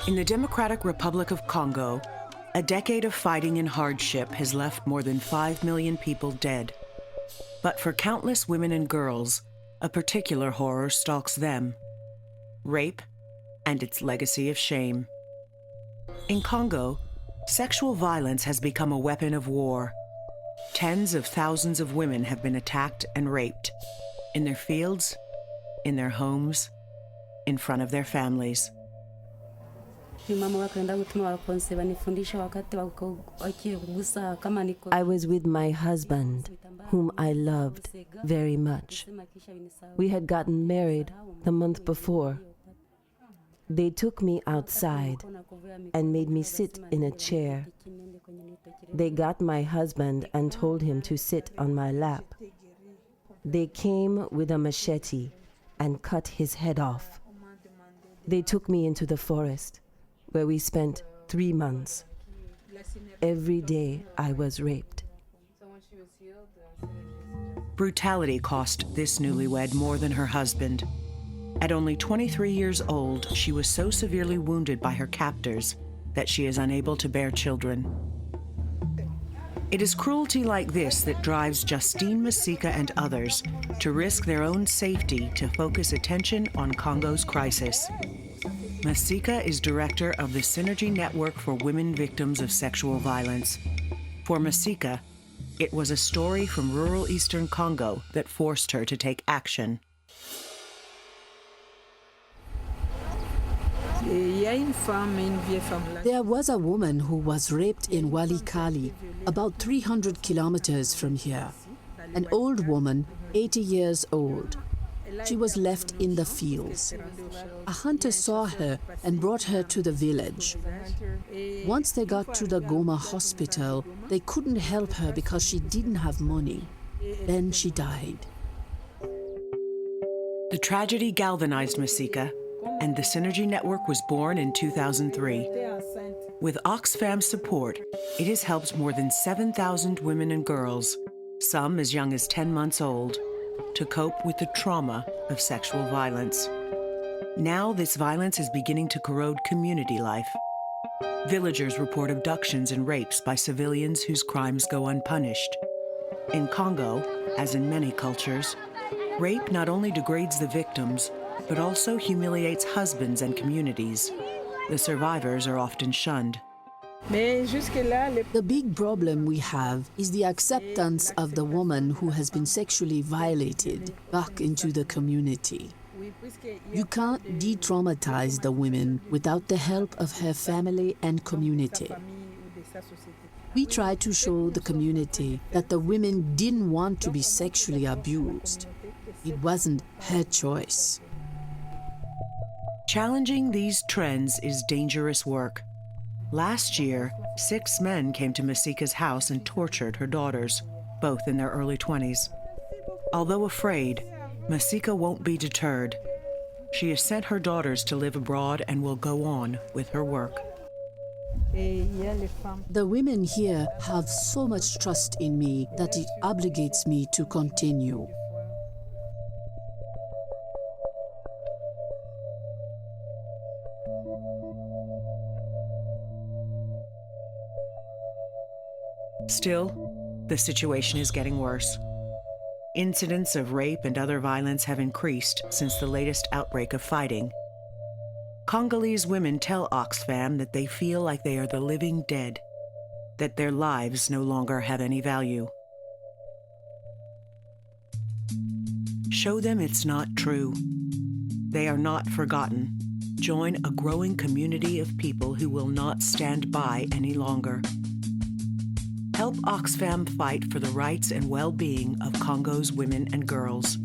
In the Democratic Republic of Congo, a decade of fighting and hardship has left more than 5 million people dead. But for countless women and girls, a particular horror stalks them: rape and its legacy of shame. In Congo, sexual violence has become a weapon of war. Tens of thousands of women have been attacked and raped in their fields, in their homes, in front of their families. I was with my husband, whom I loved very much. We had gotten married the month before. They took me outside and made me sit in a chair. They got my husband and told him to sit on my lap. They came with a machete and cut his head off. They took me into the forest, where we spent 3 months. Every day I was raped. Brutality cost this newlywed more than her husband. At only 23 years old, she was so severely wounded by her captors that she is unable to bear children. It is cruelty like this that drives Justine Masika and others to risk their own safety to focus attention on Congo's crisis. Masika is director of the Synergy Network for Women Victims of Sexual Violence. For Masika, it was a story from rural eastern Congo that forced her to take action. There was a woman who was raped in Walikale, about 300 kilometers from here. An old woman, 80 years old. She was left in the fields. A hunter saw her and brought her to the village. Once they got to the Goma hospital, they couldn't help her because she didn't have money. Then she died. The tragedy galvanized Masika, and the Synergy Network was born in 2003. With Oxfam's support, it has helped more than 7,000 women and girls, some as young as 10 months old, to cope with the trauma of sexual violence. Now this violence is beginning to corrode community life. Villagers report abductions and rapes by civilians whose crimes go unpunished. In Congo, as in many cultures, rape not only degrades the victims, but also humiliates husbands and communities. The survivors are often shunned. The big problem we have is the acceptance of the woman who has been sexually violated back into the community. You can't de-traumatize the women without the help of her family and community. We try to show the community that the women didn't want to be sexually abused. It wasn't her choice. Challenging these trends is dangerous work. Last year, 6 men came to Masika's house and tortured her daughters, both in their early 20s. Although afraid, Masika won't be deterred. She has sent her daughters to live abroad and will go on with her work. The women here have so much trust in me that it obligates me to continue. Still, the situation is getting worse. Incidents of rape and other violence have increased since the latest outbreak of fighting. Congolese women tell Oxfam that they feel like they are the living dead, that their lives no longer have any value. Show them it's not true. They are not forgotten. Join a growing community of people who will not stand by any longer. Help Oxfam fight for the rights and well-being of Congo's women and girls.